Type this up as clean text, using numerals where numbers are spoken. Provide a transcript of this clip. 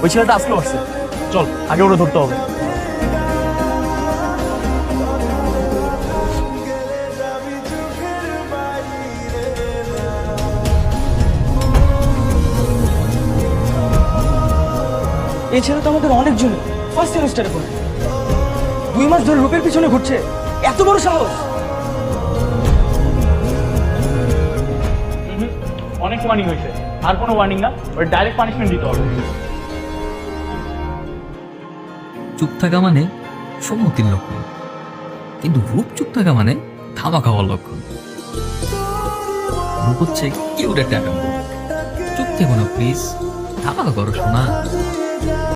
ওই ছেলেটা আসলেও আসছে, চল আগে ওরা ধরতে হবে। এই ছেলে তো আমাদের অনেক জন্য ফার্স্ট সেমিস্টারে পড়ে, 2 মাস ধরে রূপের পিছনে ঘুরছে, এত বড় সাহস! অনেক ওয়ার্নিং হয়েছে, আর কোনো ওয়ার্নিং না, ওর ডাইরেক্ট পানিশমেন্ট দিতে হবে। চুপ থাকা মানে সম্মতির লক্ষণ, কিন্তু রূপ চুপ থাকা মানে ধামা খাওয়ার লক্ষণ। রূপ হচ্ছে কিউট একটা অ্যাকাউন্ট। চুপ থেকো না প্লিজ, ধামা করো শোনা।